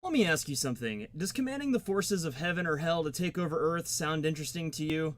Let me ask you something. Does commanding the forces of heaven or hell to take over Earth sound interesting to you?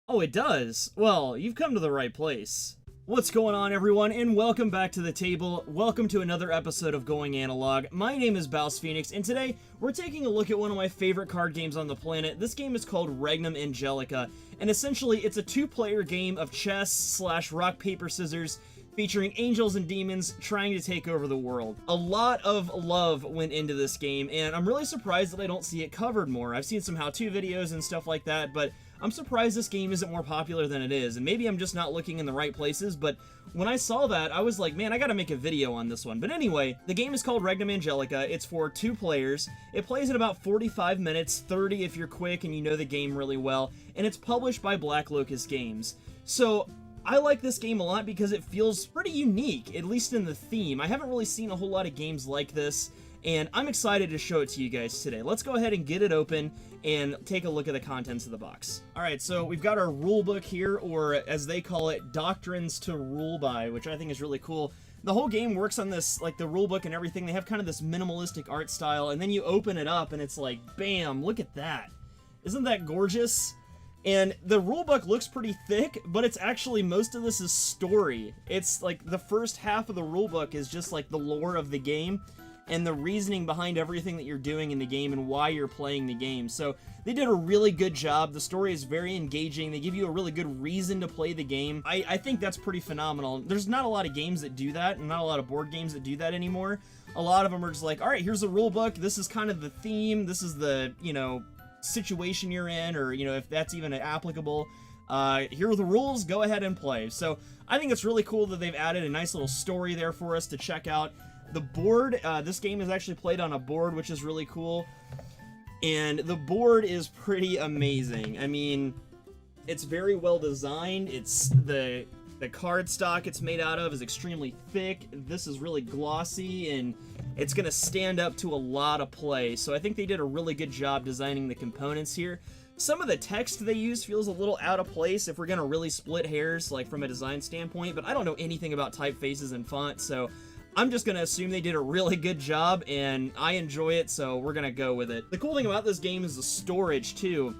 Oh, it does? Well, you've come to the right place. What's going on, everyone, and welcome back to the table. Welcome to another episode of Going Analog. My name is BouseFeenux, and today we're taking a look at one of my favorite card games on the planet. This game is called Regnum Angelica, and essentially it's a two-player game of chess slash rock, paper, scissors, featuring angels and demons trying to take over the world. A lot of love went into this game, and I'm really surprised that I don't see it covered more. I've seen some how-to videos and stuff like that, but I'm surprised this game isn't more popular than it is, and maybe I'm just not looking in the right places, but when I saw that, I was like, man, I gotta make a video on this one. But anyway, the game is called Regnum Angelica. It's for 2 players. It plays in about 45 minutes, 30 if you're quick and you know the game really well, and it's published by Black Locust Games. So I like this game a lot because it feels pretty unique, at least in the theme. I haven't really seen a whole lot of games like this, and I'm excited to show it to you guys today. Let's go ahead and get it open and take a look at the contents of the box. Alright, so we've got our rule book here, or as they call it, Doctrines to Rule By, which I think is really cool. The whole game works on this, like the rule book and everything. They have kind of this minimalistic art style, and then you open it up and it's like, bam, look at that. Isn't that gorgeous? And the rulebook looks pretty thick, but it's actually, most of this is story. It's like the first half of the rulebook is just like the lore of the game and the reasoning behind everything that you're doing in the game and why you're playing the game. So they did a really good job. The story is very engaging. They give you a really good reason to play the game. I think that's pretty phenomenal. There's not a lot of games that do that, and not a lot of board games that do that anymore. A lot of them are just like, all right, here's the rulebook. This is kind of the theme. This is the, you know, situation you're in, or you know, if that's even applicable. Here are the rules, go ahead and play. So I think it's really cool that they've added a nice little story there for us to check out. The board, this game is actually played on a board, which is really cool, and the board is pretty amazing. I mean, it's very well designed. It's the card stock it's made out of is extremely thick. This is really glossy, and it's going to stand up to a lot of play. So I think they did a really good job designing the components here. Some of the text they use feels a little out of place if we're going to really split hairs, like from a design standpoint, but I don't know anything about typefaces and font, so I'm just going to assume they did a really good job, and I enjoy it, so we're going to go with it. The cool thing about this game is the storage, too.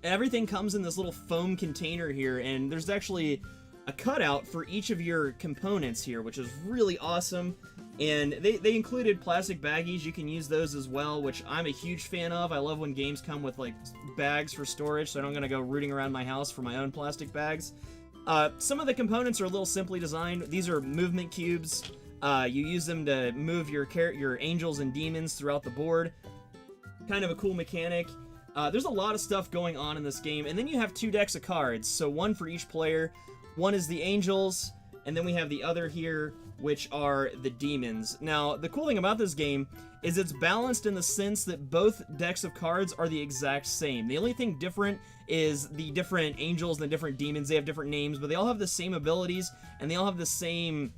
Everything comes in this little foam container here, and there's actually a cutout for each of your components here, which is really awesome. And they included plastic baggies. You can use those as well, which I'm a huge fan of. I love when games come with like bags for storage, so I don't gonna go rooting around my house for my own plastic bags. Some of the components are a little simply designed. These are movement cubes. You use them to move your angels and demons throughout the board. Kind of a cool mechanic. There's a lot of stuff going on in this game, and then you have 2 decks of cards, so one for each player. One is the angels, and then we have the other here, which are the demons. Now, the cool thing about this game is it's balanced in the sense that both decks of cards are the exact same. The only thing different is the different angels and the different demons. They have different names, but they all have the same abilities, and they all have the same,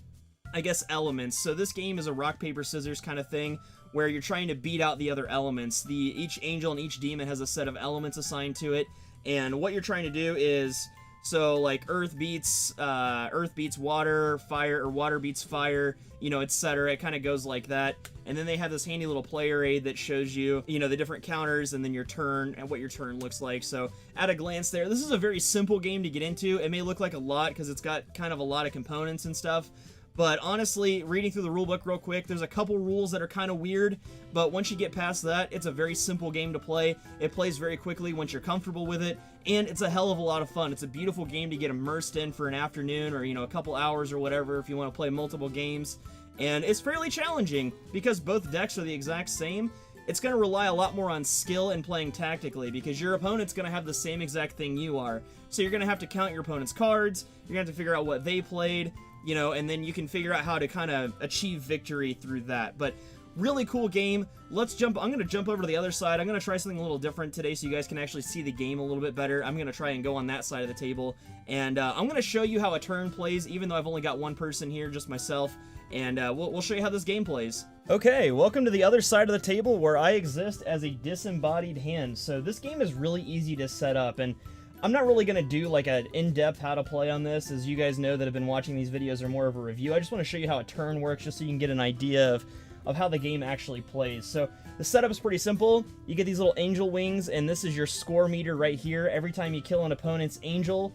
I guess, elements. So this game is a rock, paper, scissors kind of thing, where you're trying to beat out the other elements. Each angel and each demon has a set of elements assigned to it, and what you're trying to do is, so like earth beats water, fire, or water beats fire, you know, etc. It kind of goes like that. And then they have this handy little player aid that shows you, you know, the different counters and then your turn and what your turn looks like. So at a glance there, this is a very simple game to get into. It may look like a lot because it's got kind of a lot of components and stuff. But honestly, reading through the rulebook real quick, there's a couple rules that are kind of weird, but once you get past that, it's a very simple game to play. It plays very quickly once you're comfortable with it, and it's a hell of a lot of fun. It's a beautiful game to get immersed in for an afternoon or, you know, a couple hours or whatever if you want to play multiple games. And it's fairly challenging because both decks are the exact same. It's going to rely a lot more on skill and playing tactically because your opponent's going to have the same exact thing you are. So you're going to have to count your opponent's cards, you're going to have to figure out what they played, you know, and then you can figure out how to kind of achieve victory through that. But really cool game. Let's jump. I'm going to jump over to the other side. I'm going to try something a little different today so you guys can actually see the game a little bit better. I'm going to try and go on that side of the table. And I'm going to show you how a turn plays, even though I've only got one person here, just myself. And we'll show you how this game plays. Okay, welcome to the other side of the table where I exist as a disembodied hand. So this game is really easy to set up, and I'm not really going to do like an in-depth how to play on this. As you guys know that have been watching these videos are more of a review. I just want to show you how a turn works just so you can get an idea of of how the game actually plays. So the setup is pretty simple. You get these little angel wings, and this is your score meter right here. Every time you kill an opponent's angel,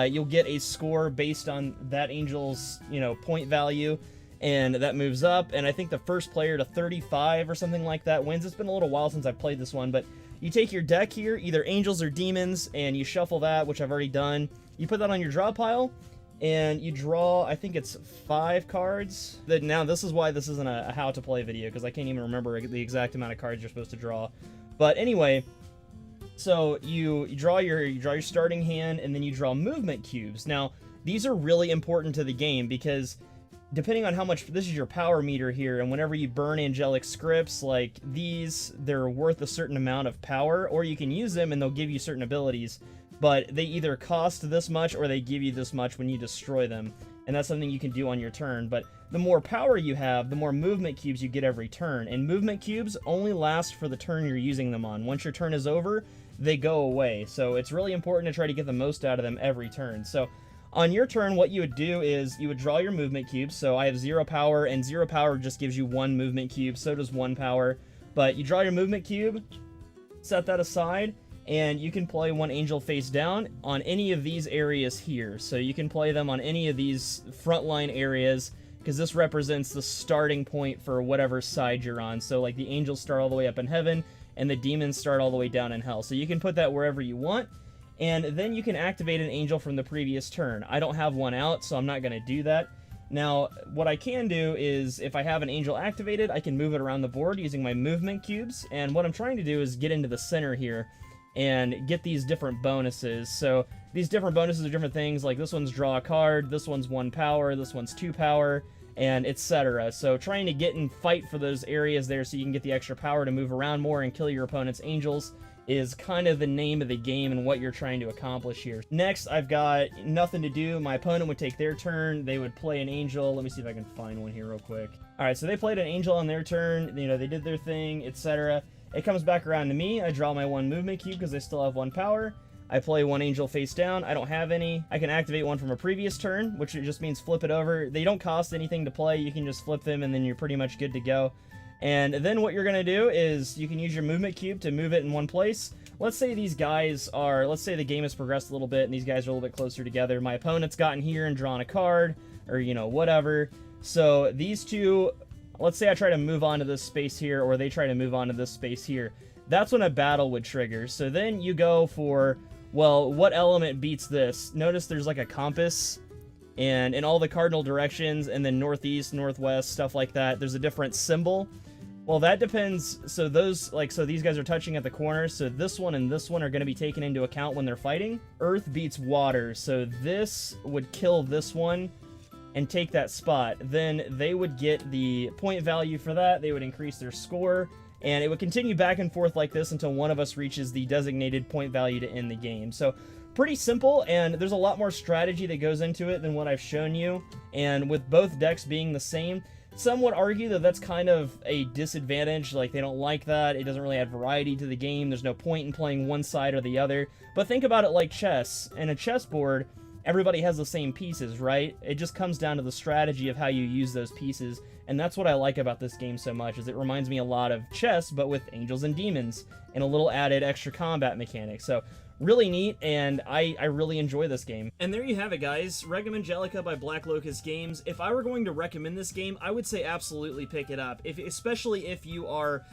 you'll get a score based on that angel's, you know, point value, and that moves up. And I think the first player to 35 or something like that wins. It's been a little while since I've played this one, but you take your deck here, either angels or demons, and you shuffle that, which I've already done. You put that on your draw pile, and you draw, I think it's 5 cards. Now, this is why this isn't a how to play video, because I can't even remember the exact amount of cards you're supposed to draw. But anyway, so you draw your starting hand, and then you draw movement cubes. Now, these are really important to the game, because depending on how much, this is your power meter here, and whenever you burn angelic scripts like these, they're worth a certain amount of power, or you can use them and they'll give you certain abilities, but they either cost this much or they give you this much when you destroy them, and that's something you can do on your turn. But the more power you have, the more movement cubes you get every turn, and movement cubes only last for the turn you're using them on. Once your turn is over, they go away, so it's really important to try to get the most out of them every turn. So on your turn, what you would do is you would draw your movement cubes. So I have 0 power, and 0 power just gives you 1 movement cube, so does 1 power. But you draw your movement cube, set that aside, and you can play 1 angel face down on any of these areas here. So you can play them on any of these frontline areas, because this represents the starting point for whatever side you're on. So like the angels start all the way up in heaven, and the demons start all the way down in hell. So you can put that wherever you want. And then you can activate an angel from the previous turn. I don't have one out, so I'm not going to do that. Now, what I can do is, if I have an angel activated, I can move it around the board using my movement cubes. And what I'm trying to do is get into the center here and get these different bonuses. So these different bonuses are different things, like this one's draw a card, this one's 1 power, this one's 2 power, and etc. So trying to get and fight for those areas there so you can get the extra power to move around more and kill your opponent's angels is kind of the name of the game and what you're trying to accomplish here. Next, I've got nothing to do. My opponent would take their turn. They would play an angel. Let me see if I can find one here real quick. All right, so they played an angel on their turn. You know, they did their thing, etc. It comes back around to me. I draw my 1 movement cube because I still have 1 power. I play 1 angel face down. I don't have any. I can activate one from a previous turn, which just means flip it over. They don't cost anything to play. You can just flip them, and then you're pretty much good to go. And then what you're going to do is you can use your movement cube to move it in one place. Let's say these guys are, let's say the game has progressed a little bit and these guys are a little bit closer together. My opponent's gotten here and drawn a card, or, you know, whatever. So these two, let's say I try to move on to this space here, or they try to move on to this space here. That's when a battle would trigger. So then you go for, well, what element beats this? Notice there's like a compass, and in all the cardinal directions, and then northeast, northwest, stuff like that, there's a different symbol. Well, that depends. So those, like, so these guys are touching at the corners, so this one and this one are going to be taken into account when they're fighting. Earth beats water, so this would kill this one and take that spot. Then they would get the point value for that. They would increase their score, and it would continue back and forth like this until one of us reaches the designated point value to end the game. So pretty simple, and there's a lot more strategy that goes into it than what I've shown you. And with both decks being the same, some would argue that that's kind of a disadvantage, like they don't like that, it doesn't really add variety to the game, there's no point in playing one side or the other. But think about it like chess. In a chessboard, everybody has the same pieces, right? It just comes down to the strategy of how you use those pieces, and that's what I like about this game so much, is it reminds me a lot of chess, but with angels and demons, and a little added extra combat mechanics. So really neat, and I really enjoy this game. And there you have it, guys. Regnum Angelica by Black Locust Games. If I were going to recommend this game, I would say absolutely pick it up. Especially if you are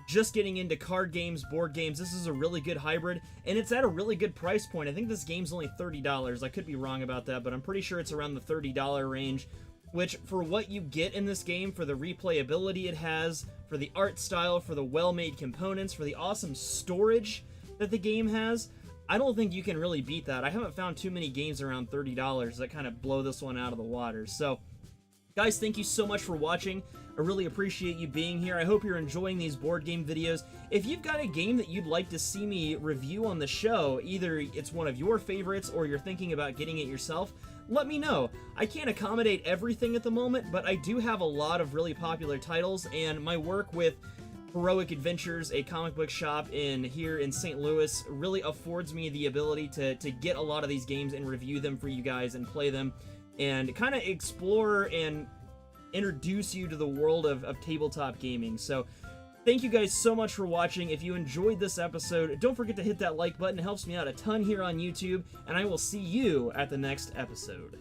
just getting into card games, board games, this is a really good hybrid, and it's at a really good price point. I think this game's only $30. I could be wrong about that, but I'm pretty sure it's around the $30 range, which, for what you get in this game, for the replayability it has, for the art style, for the well-made components, for the awesome storage that the game has, I don't think you can really beat that. I haven't found too many games around $30 that kind of blow this one out of the water. So, guys, thank you so much for watching. I really appreciate you being here. I hope you're enjoying these board game videos. If you've got a game that you'd like to see me review on the show, either it's one of your favorites or you're thinking about getting it yourself, let me know. I can't accommodate everything at the moment, but I do have a lot of really popular titles, and my work with Heroic Adventures, a comic book shop here in St. Louis, really affords me the ability to get a lot of these games and review them for you guys and play them and kind of explore and introduce you to the world of tabletop gaming. So thank you guys so much for watching. If you enjoyed this episode, don't forget to hit that like button. It helps me out a ton here on YouTube, and I will see you at the next episode.